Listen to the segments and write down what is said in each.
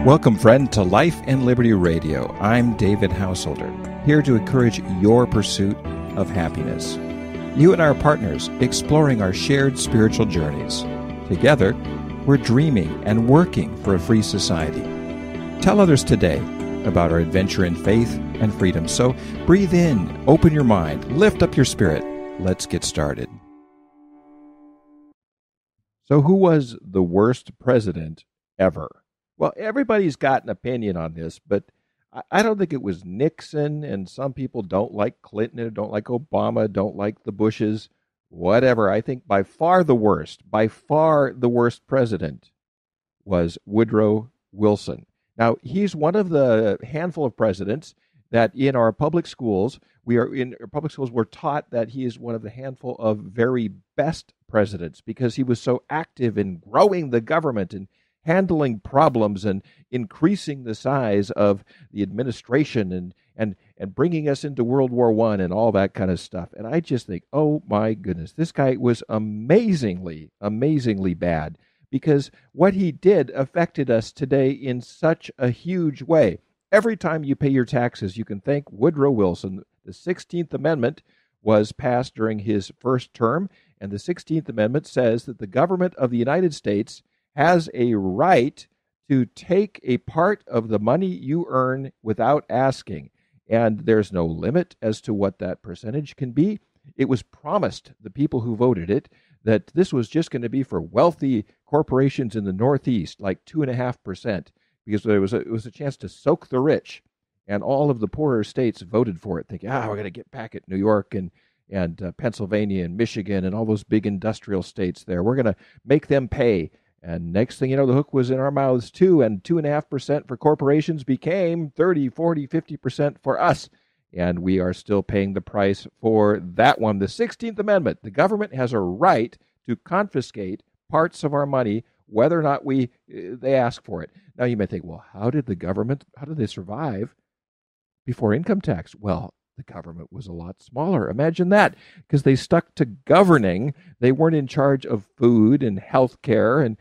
Welcome, friend, to Life and Liberty Radio. I'm David Householder, here to encourage your pursuit of happiness. You and I are partners, exploring our shared spiritual journeys. Together, we're dreaming and working for a free society. Tell others today about our adventure in faith and freedom. So breathe in, open your mind, lift up your spirit. Let's get started. So who was the worst president ever? Well, everybody's got an opinion on this, but I don't think it was Nixon, and some people don't like Clinton, don't like Obama, don't like the Bushes, whatever. I think by far the worst president was Woodrow Wilson. Now, he's one of the handful of presidents that in our public schools, we're taught that he is one of the handful of very best presidents because he was so active in growing the government and handling problems and increasing the size of the administration and bringing us into World War I and all that kind of stuff. And I just think, oh my goodness, this guy was amazingly bad because what he did affected us today in such a huge way. Every time you pay your taxes, you can thank Woodrow Wilson. The 16th Amendment was passed during his first term, and the 16th Amendment says that the government of the United States has a right to take a part of the money you earn without asking. And there's no limit as to what that percentage can be. It was promised the people who voted it that this was just going to be for wealthy corporations in the Northeast, like 2.5%, because it was a chance to soak the rich. And all of the poorer states voted for it, thinking, we're going to get back at New York and Pennsylvania and Michigan and all those big industrial states there. We're going to make them pay. And next thing you know, the hook was in our mouths too, and 2.5% for corporations became 30, 40, 50% for us. And we are still paying the price for that one. The 16th Amendment, the government has a right to confiscate parts of our money, whether or not they ask for it. Now you may think, well, how did they survive before income tax? Well, the government was a lot smaller. Imagine that, because they stuck to governing. They weren't in charge of food and health care and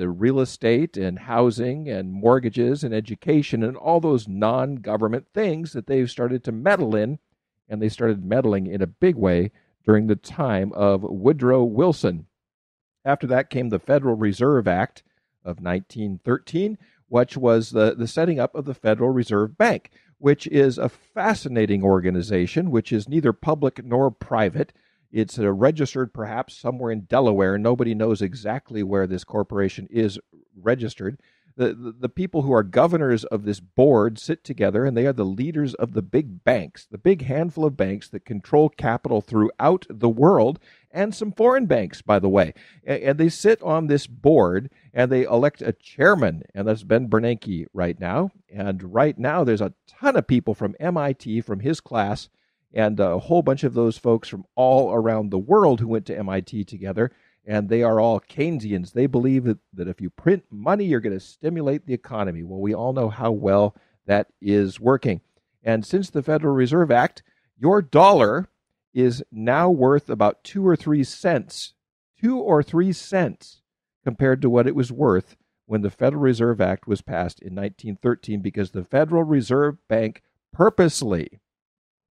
real estate and housing and mortgages and education and all those non-government things that they've started to meddle in, and they started meddling in a big way during the time of Woodrow Wilson. After that came the Federal Reserve Act of 1913, which was the setting up of the Federal Reserve Bank, which is a fascinating organization, which is neither public nor private. It's registered perhaps somewhere in Delaware. Nobody knows exactly where this corporation is registered. The people who are governors of this board sit together, and they are the leaders of the big banks, the big handful of banks that control capital throughout the world, and some foreign banks, by the way. And they sit on this board, and they elect a chairman, and that's Ben Bernanke right now. And right now, there's a ton of people from MIT, from his class, and a whole bunch of those folks from all around the world who went to MIT together, and they are all Keynesians. They believe that if you print money, you're going to stimulate the economy. Well, we all know how well that is working. And since the Federal Reserve Act, your dollar is now worth about 2 or 3 cents compared to what it was worth when the Federal Reserve Act was passed in 1913, because the Federal Reserve Bank purposely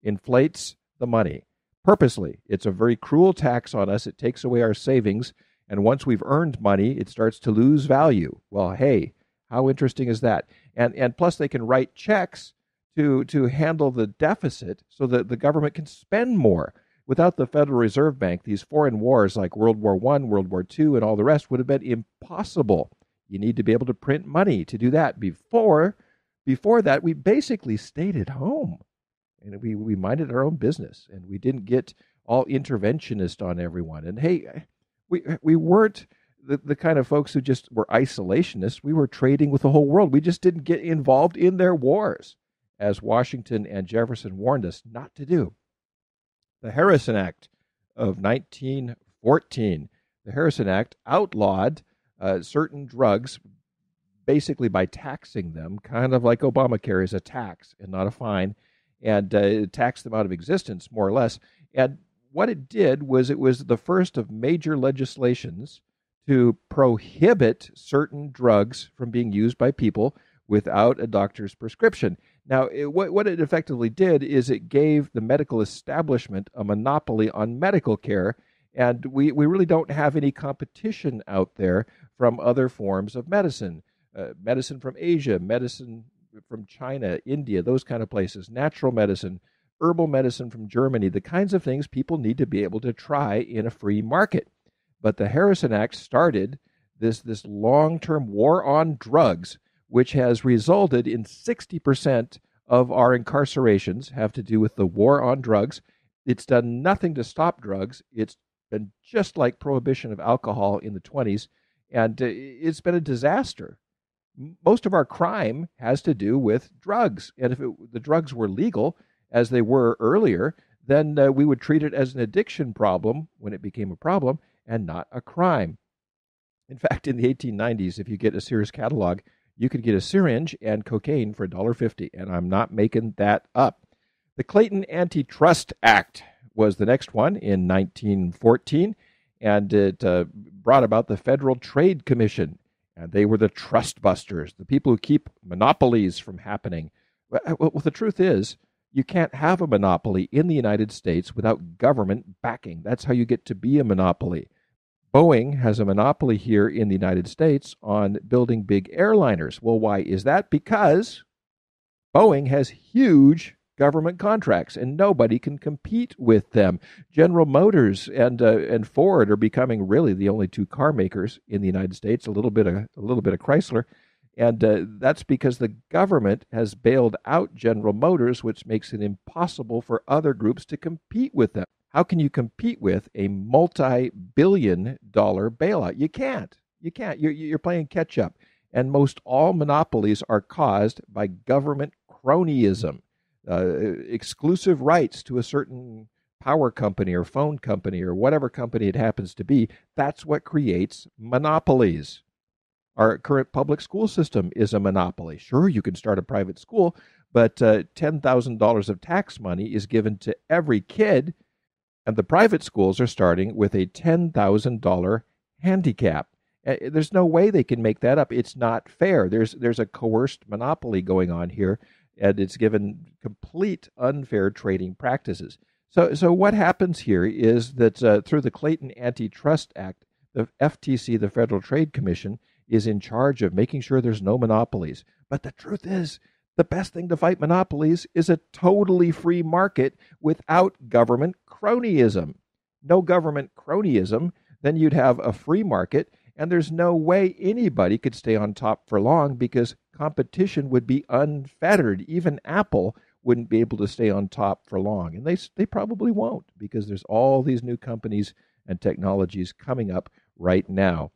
inflates the money. Purposely. It's a very cruel tax on us. It takes away our savings, and once we've earned money, it starts to lose value. Well, hey, how interesting is that? And plus they can write checks to handle the deficit so that the government can spend more. Without the Federal Reserve Bank, these foreign wars like World War I, World War II, and all the rest would have been impossible. You need to be able to print money to do that. Before that, we basically stayed at home. And we minded our own business, and we didn't get all interventionist on everyone. And hey, we weren't the kind of folks who just were isolationists. We were trading with the whole world. We just didn't get involved in their wars, as Washington and Jefferson warned us not to do. The Harrison Act of 1914. The Harrison Act outlawed certain drugs basically by taxing them, kind of like Obamacare is a tax and not a fine, and taxed them out of existence, more or less. And what it did was it was the first of major legislations to prohibit certain drugs from being used by people without a doctor's prescription. Now, what it effectively did is it gave the medical establishment a monopoly on medical care, and we really don't have any competition out there from other forms of medicine. Medicine from Asia, medicine from China, India, those kind of places, natural medicine, herbal medicine from Germany, the kinds of things people need to be able to try in a free market. But the Harrison Act started this long-term war on drugs, which has resulted in 60% of our incarcerations have to do with the war on drugs. It's done nothing to stop drugs. It's been just like prohibition of alcohol in the 20s, and it's been a disaster. Most of our crime has to do with drugs, and if the drugs were legal, as they were earlier, then we would treat it as an addiction problem when it became a problem and not a crime. In fact, in the 1890s, if you get a Sears catalog, you could get a syringe and cocaine for $1.50, and I'm not making that up. The Clayton Antitrust Act was the next one in 1914, and it brought about the Federal Trade Commission, and they were the trust busters, the people who keep monopolies from happening. Well, the truth is, you can't have a monopoly in the United States without government backing. That's how you get to be a monopoly. Boeing has a monopoly here in the United States on building big airliners. Well, why is that? Because Boeing has huge government contracts, and nobody can compete with them. General Motors and Ford are becoming really the only two car makers in the United States. A little bit of Chrysler, and that's because the government has bailed out General Motors, which makes it impossible for other groups to compete with them. How can you compete with a multi-billion-dollar bailout? You can't. You're playing catch up, and most all monopolies are caused by government cronyism. Exclusive rights to a certain power company or phone company or whatever company it happens to be, that's what creates monopolies. Our current public school system is a monopoly. Sure, you can start a private school, but $10,000 of tax money is given to every kid, and the private schools are starting with a $10,000 handicap. There's no way they can make that up. It's not fair. There's a coerced monopoly going on here, and it's given complete unfair trading practices. So what happens here is that through the Clayton Antitrust Act, the FTC, the Federal Trade Commission, is in charge of making sure there's no monopolies. But the truth is, the best thing to fight monopolies is a totally free market without government cronyism. No government cronyism, then you'd have a free market, and there's no way anybody could stay on top for long because competition would be unfettered. Even Apple wouldn't be able to stay on top for long. And they probably won't, because there's all these new companies and technologies coming up right now.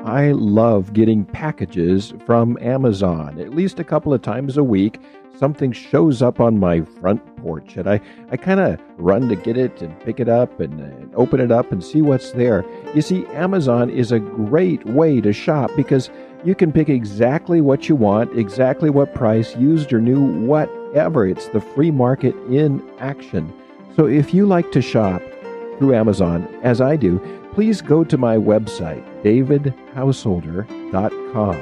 I love getting packages from Amazon. At least a couple of times a week, something shows up on my front porch, and I kind of run to get it and pick it up and open it up and see what's there. You see, Amazon is a great way to shop because you can pick exactly what you want, exactly what price, used or new, whatever. It's the free market in action. So if you like to shop through Amazon, as I do, please go to my website, davidhouseholder.com,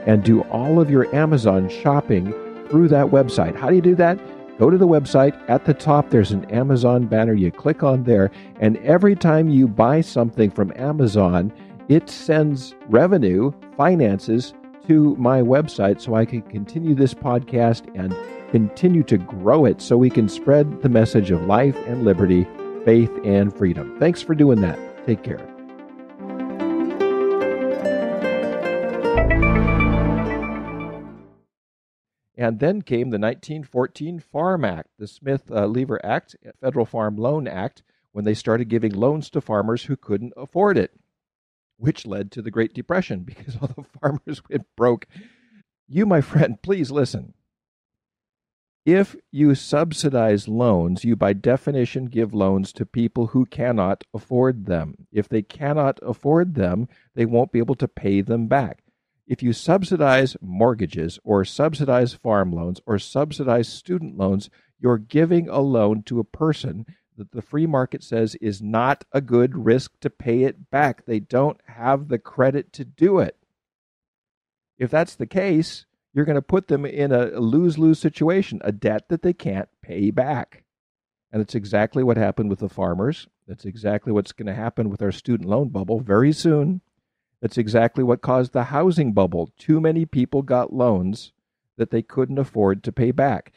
and do all of your Amazon shopping through that website. How do you do that? Go to the website. At the top, there's an Amazon banner. You click on there, and every time you buy something from Amazon, it sends revenue, finances to my website so I can continue this podcast and continue to grow it so we can spread the message of life and liberty, faith and freedom. Thanks for doing that. Take care. And then came the 1914 Farm Act, the Smith-Lever Act, Federal Farm Loan Act, when they started giving loans to farmers who couldn't afford it, which led to the Great Depression because all the farmers went broke. You, my friend, please listen. If you subsidize loans, you by definition give loans to people who cannot afford them. If they cannot afford them, they won't be able to pay them back. If you subsidize mortgages or subsidize farm loans or subsidize student loans, you're giving a loan to a person that the free market says is not a good risk to pay it back. They don't have the credit to do it. If that's the case, you're going to put them in a lose-lose situation, a debt that they can't pay back. And it's exactly what happened with the farmers. That's exactly what's going to happen with our student loan bubble very soon. That's exactly what caused the housing bubble. Too many people got loans that they couldn't afford to pay back.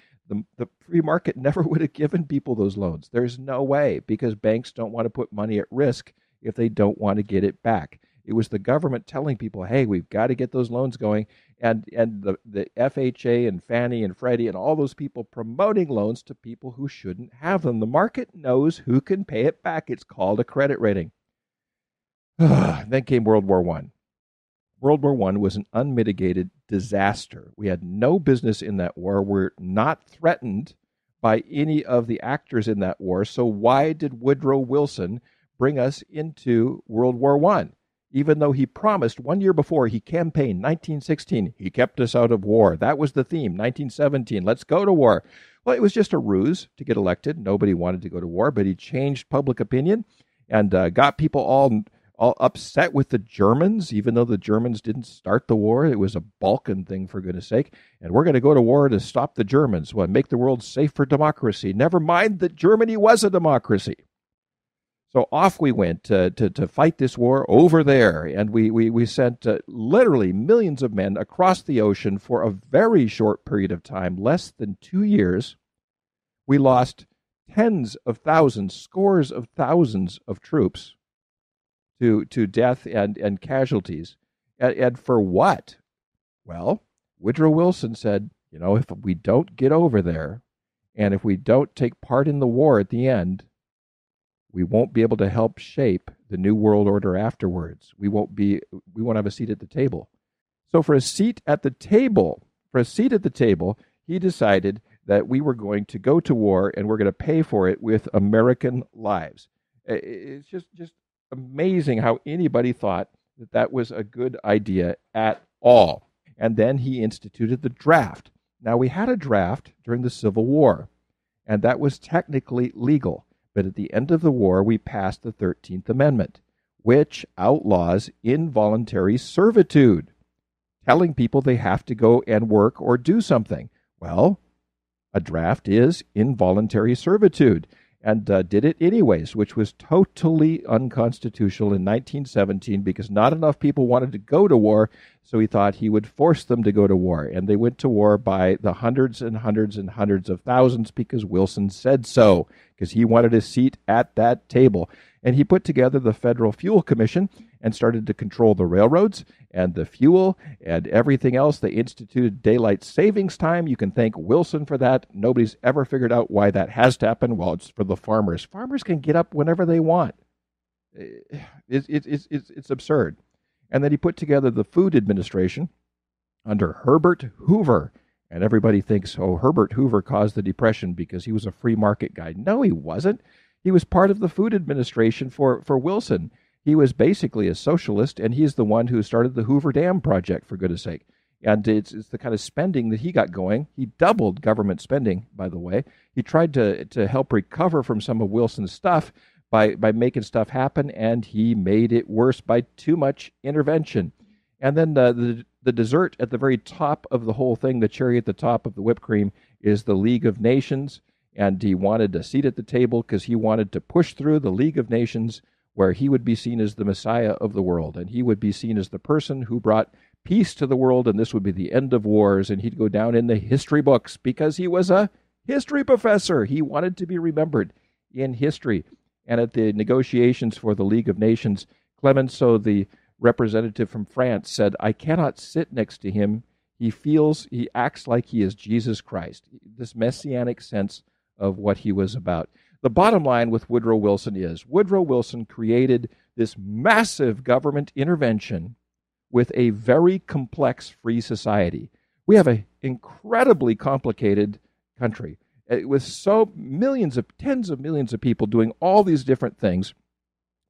The free market never would have given people those loans. There's no way, because banks don't want to put money at risk if they don't want to get it back. It was the government telling people, hey, we've got to get those loans going, and the FHA and Fannie and Freddie and all those people promoting loans to people who shouldn't have them. The market knows who can pay it back. It's called a credit rating. Then came World War I. World War I was an unmitigated disaster. We had no business in that war. We're not threatened by any of the actors in that war. So why did Woodrow Wilson bring us into World War I? Even though he promised 1 year before, he campaigned 1916, he kept us out of war. That was the theme. 1917, let's go to war. Well, it was just a ruse to get elected. Nobody wanted to go to war, but he changed public opinion and got people all upset with the Germans, even though the Germans didn't start the war. It was a Balkan thing, for goodness sake. And we're going to go to war to stop the Germans. Well, make the world safe for democracy. Never mind that Germany was a democracy. So off we went to fight this war over there. And we sent literally millions of men across the ocean for a very short period of time, less than 2 years. We lost tens of thousands, scores of thousands of troops to death and casualties. And for what? Well, Woodrow Wilson said, if we don't get over there, and if we don't take part in the war at the end, we won't be able to help shape the new world order afterwards. We won't have a seat at the table. So for a seat at the table, he decided that we were going to go to war and we're going to pay for it with American lives. It's just amazing how anybody thought that was a good idea at all. And then he instituted the draft. Now, we had a draft during the Civil War, and that was technically legal. But at the end of the war, we passed the 13th Amendment, which outlaws involuntary servitude, telling people they have to go and work or do something. Well, a draft is involuntary servitude, and did it anyways, which was totally unconstitutional in 1917 because not enough people wanted to go to war, so he thought he would force them to go to war. And they went to war by the hundreds and hundreds and hundreds of thousands because Wilson said so, because he wanted a seat at that table. And he put together the Federal Fuel Commission and started to control the railroads and the fuel and everything else. They instituted daylight savings time. You can thank Wilson for that. Nobody's ever figured out why that has to happen. Well, it's for the farmers. Farmers can get up whenever they want. It's absurd. And then he put together the Food Administration under Herbert Hoover. And everybody thinks, Herbert Hoover caused the Depression because he was a free market guy. No, he wasn't. He was part of the Food Administration for Wilson. He was basically a socialist, and he's the one who started the Hoover Dam project, for goodness sake. And it's the kind of spending that he got going. He doubled government spending, by the way. He tried to help recover from some of Wilson's stuff by making stuff happen, and he made it worse by too much intervention. And then the dessert at the very top of the whole thing, the cherry at the top of the whipped cream, is the League of Nations. And he wanted a seat at the table because he wanted to push through the League of Nations, where he would be seen as the Messiah of the world. And he would be seen as the person who brought peace to the world, and this would be the end of wars. And he'd go down in the history books because he was a history professor. He wanted to be remembered in history. And at the negotiations for the League of Nations, Clemenceau, the representative from France, said, I cannot sit next to him. He acts like he is Jesus Christ. This messianic sense of what he was about. The bottom line with Woodrow Wilson is Woodrow Wilson created this massive government intervention with a very complex free society. We have an incredibly complicated country with tens of millions of people doing all these different things,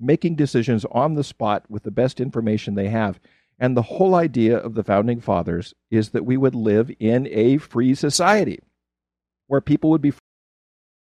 making decisions on the spot with the best information they have. And the whole idea of the Founding Fathers is that we would live in a free society where people would be